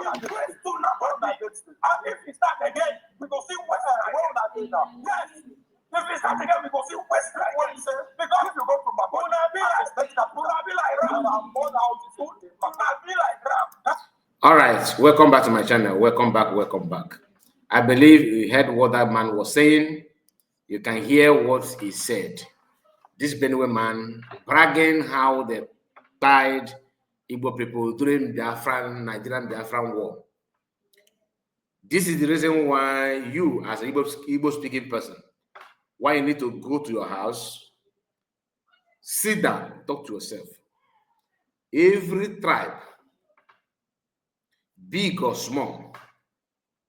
And if we start again, we go see what yes. If we start again, we go see West because if you go to Mabona, be like Ram. All right, welcome back to my channel. Welcome back. I believe you heard what that man was saying. You can hear what he said. This Benue man bragging how they died Igbo people during the Nigerian Biafran war. This is the reason why you, as an Igbo speaking person, why you need to go to your house, sit down, talk to yourself. Every tribe, big or small,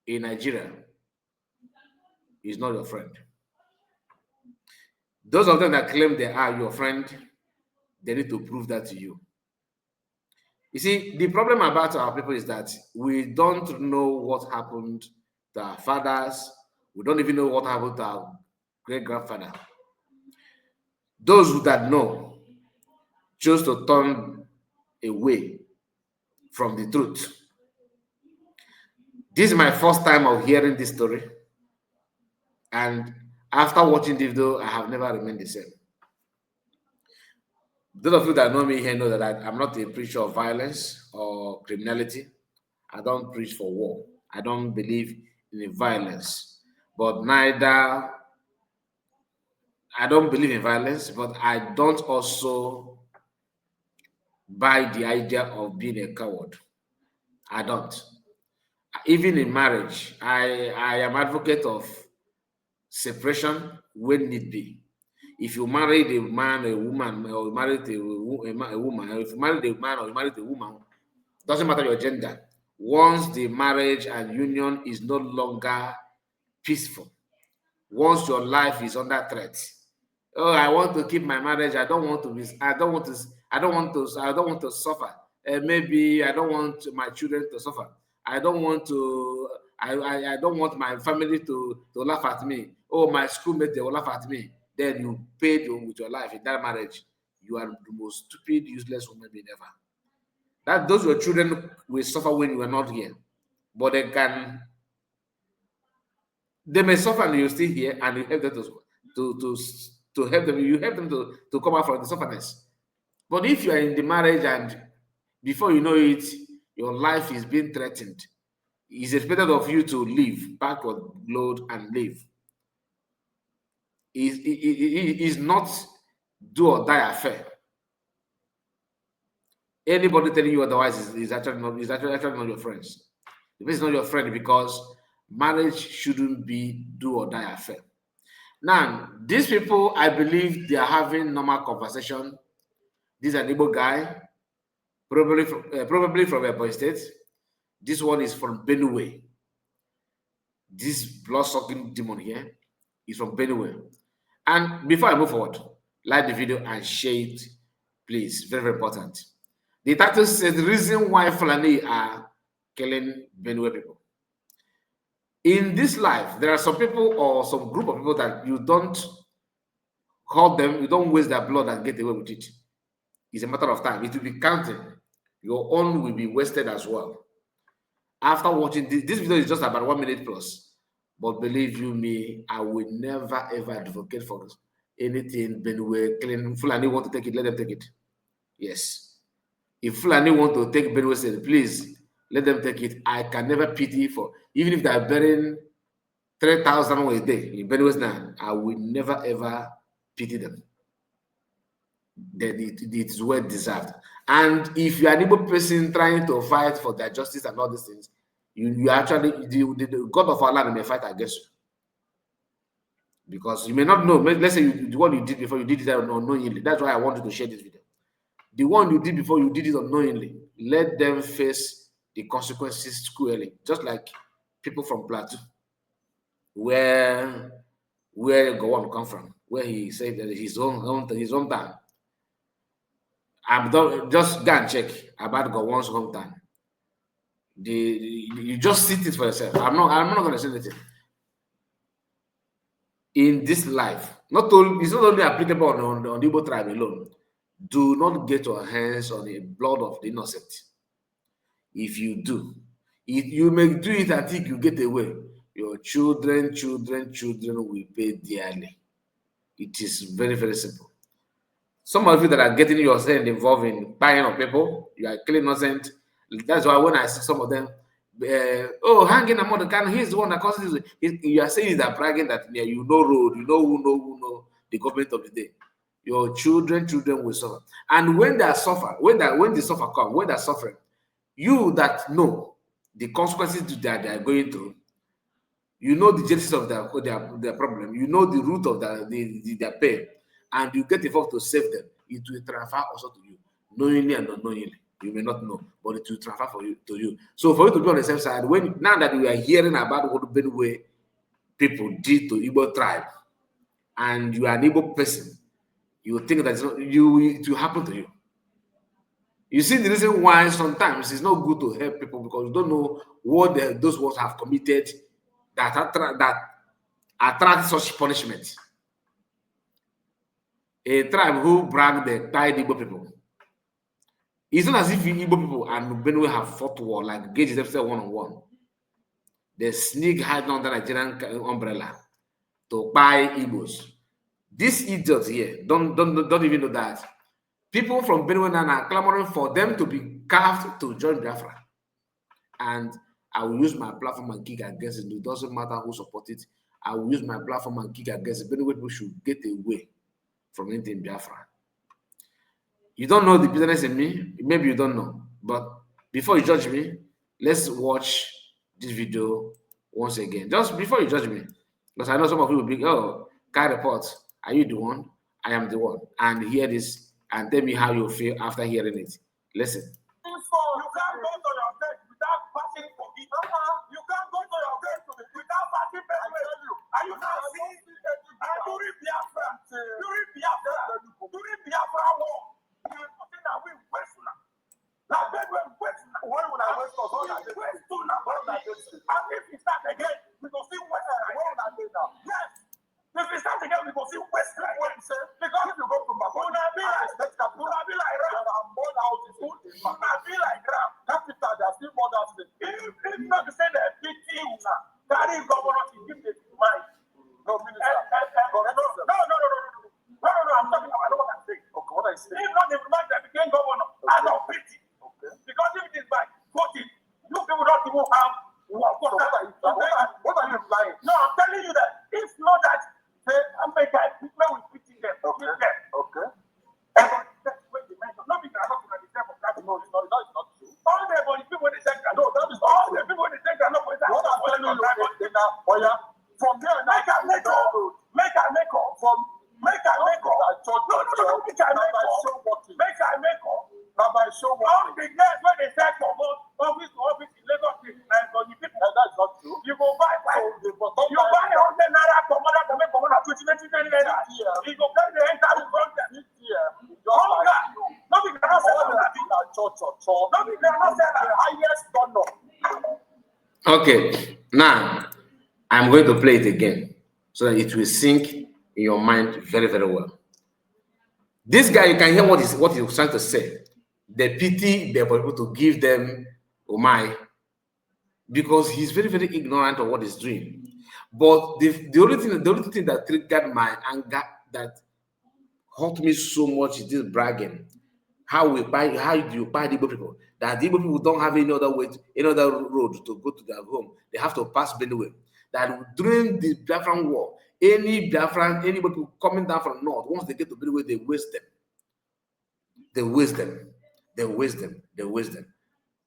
in Nigeria is not your friend. Those of them that claim they are your friend, they need to prove that to you. You see, the problem about our people is that we don't know what happened to our fathers. We don't even know what happened to our great-grandfather. Those that know chose to turn away from the truth. This is my first time of hearing this story. And after watching this video, I have never remained the same. Those of you that know me here know that I'm not a preacher of violence or criminality. I don't preach for war. I don't believe in violence. But I don't believe in violence, but I don't also buy the idea of being a coward. I don't. Even in marriage, I am advocate of separation when need be. If you married a man, a woman, or you married a woman, or if you married a man or you married a woman, doesn't matter your gender. Once the marriage and union is no longer peaceful, once your life is under threat, oh, I want to keep my marriage. I don't want to suffer. Maybe I don't want my children to suffer. I don't want my family to laugh at me. Oh, my schoolmates, they will laugh at me. Then you paid with your life in that marriage. You are the most stupid, useless woman being ever. Those your children will suffer when you are not here. But they may suffer and you're still here, and you help them to help them. You help them to come out from the sufferness. But if you are in the marriage and before you know it, your life is being threatened, it's expected of you to leave, pack your load and leave. It is not do or die affair. Anybody telling you otherwise is actually not your friends. If it's not your friend, because marriage shouldn't be do or die affair. Now, these people, I believe they are having normal conversation. This is an Igbo guy, probably from Ebonyi State. This one is from Benue. This blood-sucking demon here is from Benue. And before I move forward, like the video and share it, please. Very, very important. The title says the reason why Fulani are killing Benue people. In this life, there are some people or some group of people that you don't hurt them, you don't waste their blood and get away with it. It's a matter of time. It will be counting. Your own will be wasted as well. After watching this video is just about 1 minute plus. But believe you me, I will never ever advocate for anything Benue killing. Fulani want to take it, let them take it. Yes. If Fulani want to take Benue State, please let them take it. I can never pity for, even if they are burying 3,000 a day in Benue State, I will never ever pity them. It is well deserved. And if you are an Igbo person trying to fight for their justice and all these things, you actually, the God of our land may fight against you. Because you may not know, let's say the one you did before, you did it unknowingly. That's why I wanted to share this video. The one you did before, you did it unknowingly. Let them face the consequences squarely. Just like people from Plateau, where Gowon come from, where he said that his hometown. Just go and check about Gowon's hometown. You just see it for yourself. I'm not going to say anything. In this life, it's not only applicable on the Igbo tribe alone. Do not get your hands on the blood of the innocent. If you do, You may do it and think you get away. Your children will pay dearly. It is very, very simple. Some of you that are getting yourself involved in buying of people, you are killing innocent. That's why when I see some of them, hanging among the can, he's the one that causes this. You are saying that bragging that yeah, you know road, you know who know the government of the day. Your children will suffer. And when they suffer, when the suffer come, when they're suffering, you that know the consequences that they are going through, you know the genesis of their problem, you know the root of their pain, and you get involved to save them, it will transfer also to you, knowingly and unknowingly. You may not know, but it will transfer to you. So for you to be on the same side, now that we are hearing about what Benue people did to Igbo tribe, and you are an Igbo person, you think that it will happen to you. You see the reason why sometimes it's not good to help people, because you don't know what those ones have committed that attract such punishment. A tribe who brag the tied Igbo people. It's not as if Igbo people and Benue have fought war, like gauge themselves one-on-one. They sneak hide under Nigerian umbrella to buy Igbos. These idiots here don't even know that people from Benue are clamoring for them to be carved to join Biafra. And I will use my platform and kick against it. It doesn't matter who supports it. I will use my platform and kick against it. Benue people should get away from anything Biafra. You don't know the business in me. Maybe you don't know. But before you judge me, let's watch this video once again. Just before you judge me. Because I know some of you will be, oh, Kai reports. Are you the one? I am the one. And hear this and tell me how you feel after hearing it. Listen. You can't go to your bed without passing for it. You can't go to your bed without passing for it. And you can't see during Biafra war. Nothing that we waste now. Now, when we waste now, when we waste us, and if we start again, we go see waste now. Yes. If we start again, we go see waste like what you say. Because if you go to Babona, be like Ram. Be like Ram. Capital, there are still more than if not to say that pity now, carry governor to give the mind. No, minister. No, I'm talking about what I'm saying. Okay, what I say. If not the man that became governor, out of pity. Okay. Because if it is by voting, you people don't even have what are you implying? No, I'm telling you that if not that America people will pity them. Okay. Okay. And that's when they mention. No, because I'm not going to decide for that. No, it's not true. All the people they think no, that is all the people they think are not going to. What I'm telling you now, from there, make a make up from. Make a make up. No. Make a make up. Now by show what? All the guys when they say from office to office in Lagos State, and for the people. That's not true. You go buy. You buy 100 naira for mother to make for 20 naira. You go carry the entire content. This year, all that. Nobody cannot say that. Nobody cannot say that. Highest donor. Okay, now I'm going to play it again so that it will sink in your mind very, very well. This guy, you can hear what he's trying to say. They pity the people to give them Omai because he's very, very ignorant of what he's doing. But the only thing that triggered my anger, that hurt me so much, is this bragging. How do you buy the Igbo people? That the Igbo people don't have any other road to go to their home. They have to pass Benue. That during the Biafran war, anybody coming down from north, once they get to Benue, they waste them.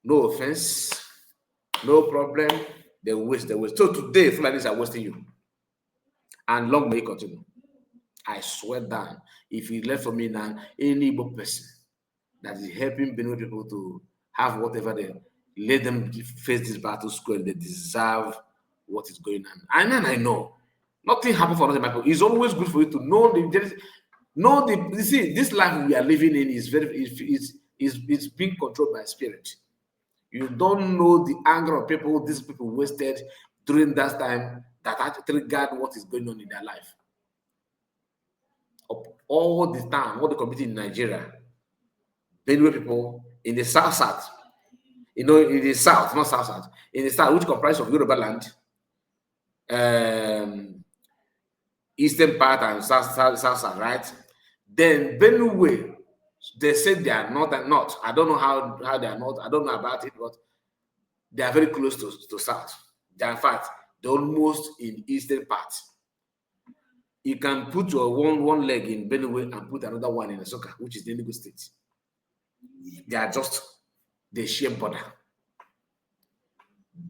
No offense, no problem. They waste. So today, Fulanis are wasting you. And long may it continue. I swear down, if you left for me now, any Igbo person that is helping Benue people to have whatever they let them face this battle square, they deserve what is going on. And then I know nothing happened for other people. It's always good for you to know you see, this life we are living in is it's being controlled by spirit. You don't know the anger of people these people wasted during that time that actually triggered what is going on in their life. All the time, all the community in Nigeria, Benue people in the south, in the south, not south, in the south, which comprises of Yoruba land, eastern part and south, right? Then Benue, they said they are not and not. I don't know how they are not. I don't know about it, but they are very close to south. They are, in fact, they're almost in eastern part. You can put your one leg in Benue and put another one in Asoka, which is the Enugu state. They are just the sheer border.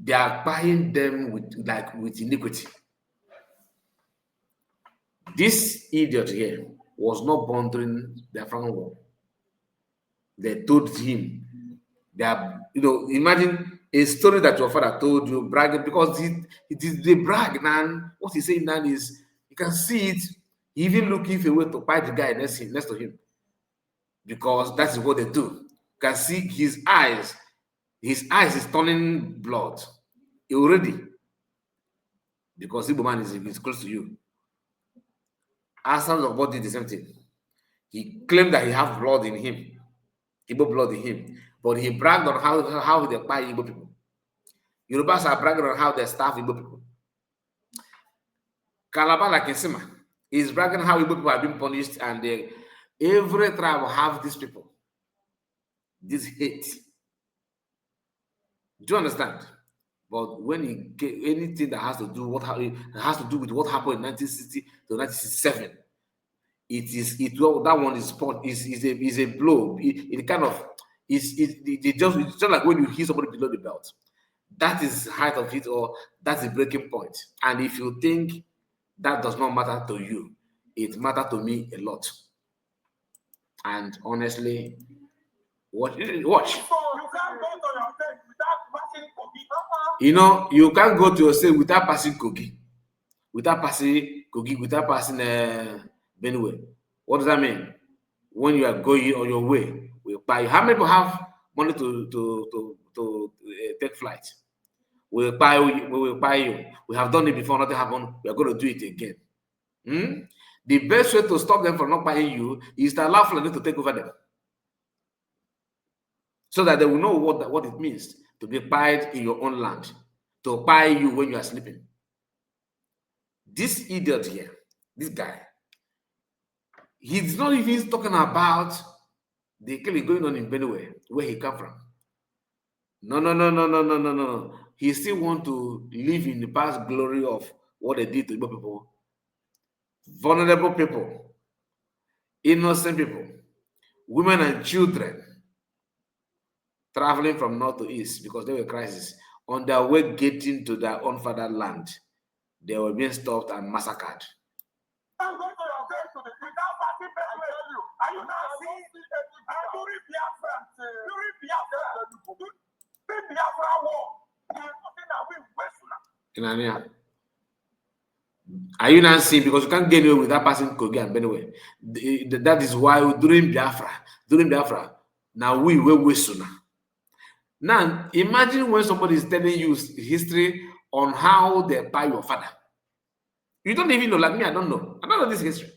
They are buying them with iniquity. This idiot here was not born during the Afghan war. They told him that, imagine a story that your father told you, bragging, because they brag, man. What he's saying now is, you can see it, even looking for a way to fight the guy next to him, because that is what they do. You can see his eyes is turning blood already, because Igbo man is close to you. Asans of God did the same thing. He claimed that he has blood in him, Igbo blood in him, but he bragged on how they buy Igbo people. Yorubas are bragging on how they starve Igbo people. Calabar, like Insima, is bragging how Igbo people have been punished, and every tribe have these people. This hate. Do you understand? But when he get anything that has to do with what happened in 1960 to 1967, that one is a blow. It kind of it's just like when you hit somebody below the belt. That is the height of it, or that's the breaking point. And if you think that does not matter to you, it matters to me a lot. And honestly, watch. You can't go to your state without passing Kogi, without passing Benue. What does that mean? When you are going on your way, we buy. How many people have money to take flight? We will buy you. We have done it before, nothing happened. We are going to do it again. The best way to stop them from not buying you is to allow Fulani to take over them, so that they will know what it means to be buyed in your own land, to buy you when you are sleeping. This idiot here, this guy, he's not even talking about the killing going on in Benue, where he come from. No. He still want to live in the past glory of what they did to Igbo people, vulnerable people, innocent people, women and children, traveling from north to east because there were crises. On their way getting to their own fatherland, they were being stopped and massacred. Are you not seeing? Because you can't get away without passing Kogi and Benue. That is why during Biafra, now we were sooner. Now, imagine when somebody is telling you history on how they buy your father. You don't even know, like me, I don't know this history.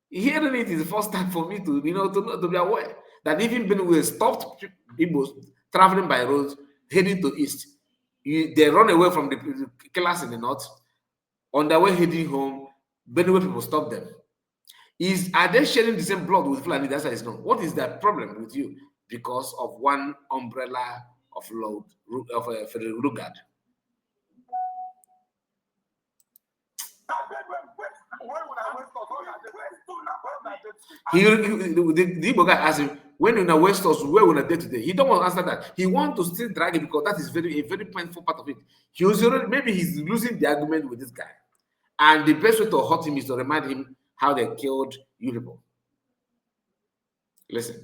Hearing it is the first time for me to be aware that even Benue stopped people traveling by roads heading to east. They run away from the killers in the north. On their way heading home, Benue people stop them. Are they sharing the same blood with Fulani? That's why it's not. What is the problem with you? Because of one umbrella of Rugard. The Igbo guy asked him, when you West us, where will I date today? He don't want to answer that. He wants to still drag it because that is a very painful part of it. Maybe he's losing the argument with this guy. And the best way to hurt him is to remind him how they killed you people. Listen.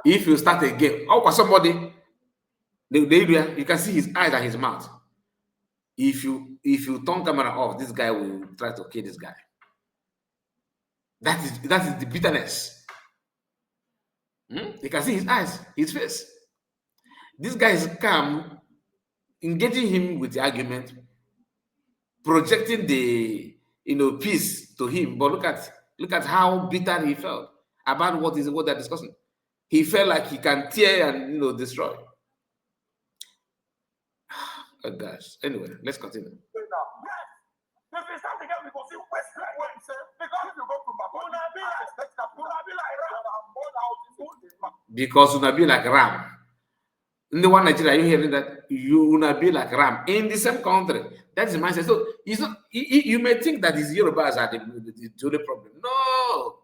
If you start again, somebody, you can see his eyes and his mouth. If you turn camera off, this guy will try to kill this guy. That is the bitterness. You can see his eyes, his face. This guy is calm, engaging him with the argument, projecting the peace to him. But look at how bitter he felt about what they're discussing. he felt like he can tear and destroy. Oh gosh. Anyway, let's continue. If we start again, we go see West Line. Because if you go to Makona, be like, because una be like ram. In the one Nigeria, you hearing that you una be like ram in the same country. That's the mindset. So it's not. You may think that it's Yorubas are the only problem. No,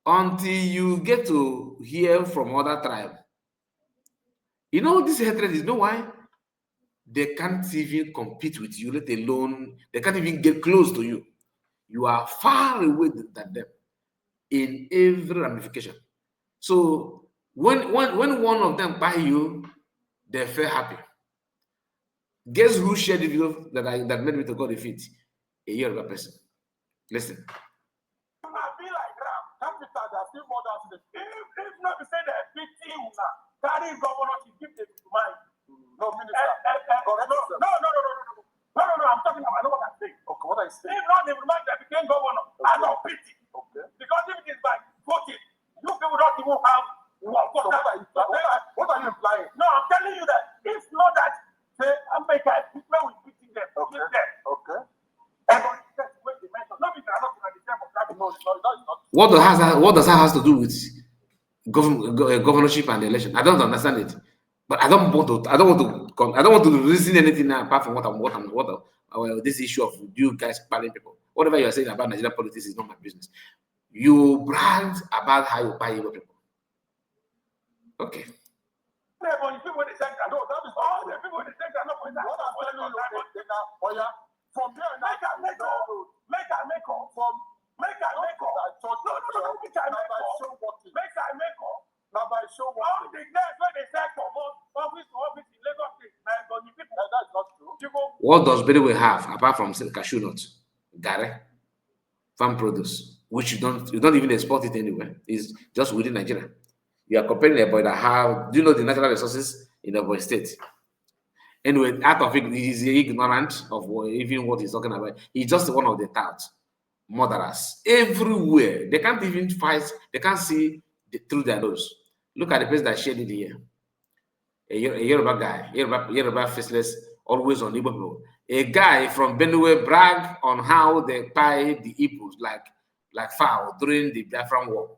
until you get to hear from other tribe. This hatred is. Know why? They can't even compete with you, let alone they can't even get close to you. You are far away than them in every ramification. So when one of them buy you, they feel happy. Guess who shared the video that made me to go defeat? A Yoruba person. Listen. If not to say that 50 carry governor to give them to mine. No, minister. No, I'm talking about what I'm saying. Okay, what I say. If not, they remind that became governor out of pity. Okay. Because if it is by voting, you people don't even have one. So what are you implying? No, I'm telling you that it's not that say America is where we beating them. Okay. Okay. What does that has to do with governorship and election? I don't understand it. But I don't want to reason anything now apart from this issue of you guys paying people. Whatever you are saying about Nigerian politics is not my business. You brag about how you pay your people. Okay. What does Benue have apart from cashew nuts, gare, farm produce, which you don't even export it anywhere? It's just within Nigeria. You are comparing a boy that have. Do you know the natural resources in the boy state? Anyway, out of it, he's ignorant of even what he's talking about. He's just one of the touts, murderers everywhere. They can't even fight. They can't see through their nose. Look at the place that shared it here. A Yoruba guy, Yoruba faceless, always on Igbo people. A guy from Benue brag on how they buy the Igbos like fowl during the Biafra war.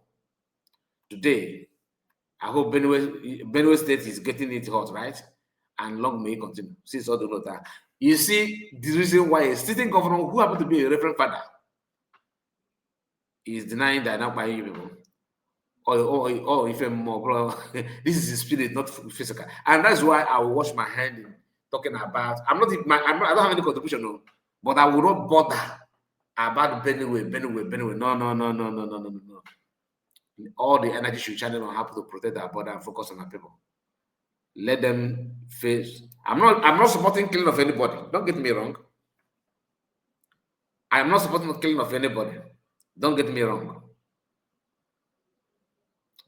Today, I hope Benue State is getting it hot, right? And long may it continue. Since all the that. You see, the reason why a sitting governor who happened to be a reverend father is denying that not by you people. Or even more, bro. This is spirit, not physical. And that's why I will wash my hand in talking about. I don't have any contribution, no. But I will not bother about Benue. No. All the energy should channel on how to protect our border and focus on our people. Let them face. I'm not supporting killing of anybody. Don't get me wrong. I am not supporting the killing of anybody. Don't get me wrong.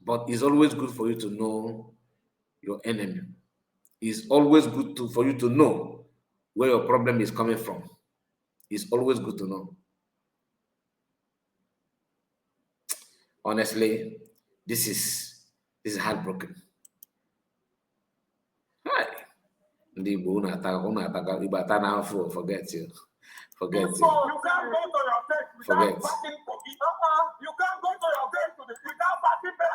But it's always good for you to know your enemy. It's always good for you to know where your problem is coming from. It's always good to know. Honestly, this is heartbroken. Hi. Forget you. Forget you. You can't go to your church without passing for it. You can't go to your church without passing for it.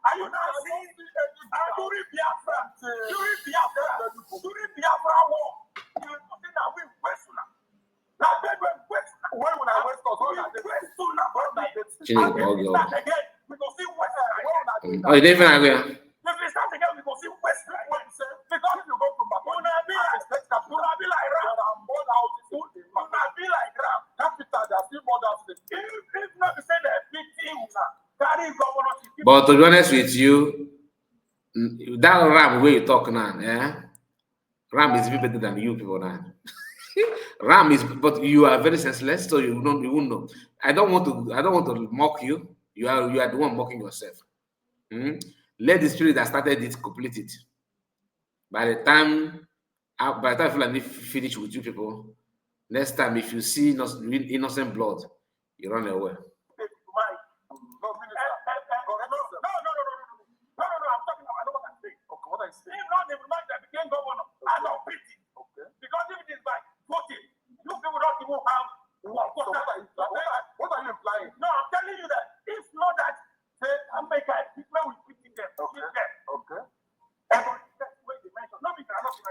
Are you not seeing during Biafra? During Biafra war, you are talking that we West. Now, when I West Coast, oh, you didn't even agree. If we start again, we go see West. Because if you go to Makona, be like Ram. Be like Ram. Capital, there are still borders. If not to say that 15 carry governor. But to be honest with you, that Ram where you talk now, Ram is even better than you people now. Ram is, but you are very senseless, so you won't know. I don't want to mock you. You are the one mocking yourself. Let the spirit that started it complete it. By the time I feel like finish with you people, next time if you see innocent blood, you run away.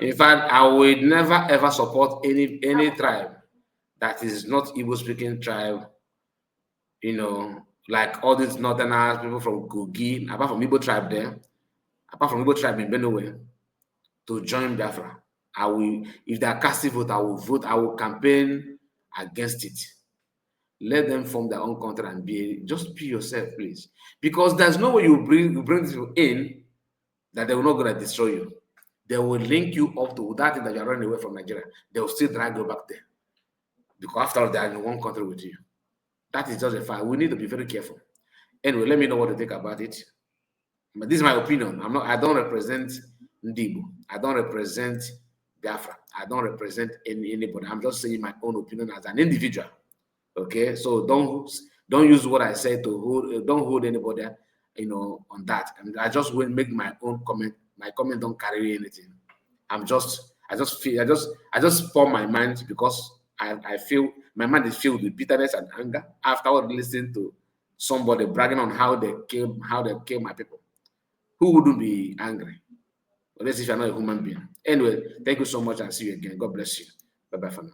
In fact, I will never ever support any tribe that is not Igbo speaking tribe, like all these northerners, people from Kogi, apart from Igbo tribe there, apart from Igbo tribe in Benue, to join Biafra. I will, if they are casting vote, I will vote, I will campaign against it. Let them form their own country and just be yourself, please. Because there's no way you bring people in that they will not going to destroy you. They will link you up to that thing that you're running away from Nigeria. They will still drag you back there. Because after all, they are in one country with you. That is just a fact. We need to be very careful. Anyway, let me know what you think about it. But this is my opinion. I don't represent Igbo. I don't represent Biafra. I don't represent anybody. I'm just saying my own opinion as an individual. Okay, so don't use what I say to hold. Don't hold anybody, on that. And I just will make my own comment. My comment don't carry anything. I just pour my mind because I feel my mind is filled with bitterness and anger after listening to somebody bragging on how they killed my people. Who wouldn't be angry? Unless if you're not a human being. Anyway, thank you so much and see you again. God bless you. Bye bye for now.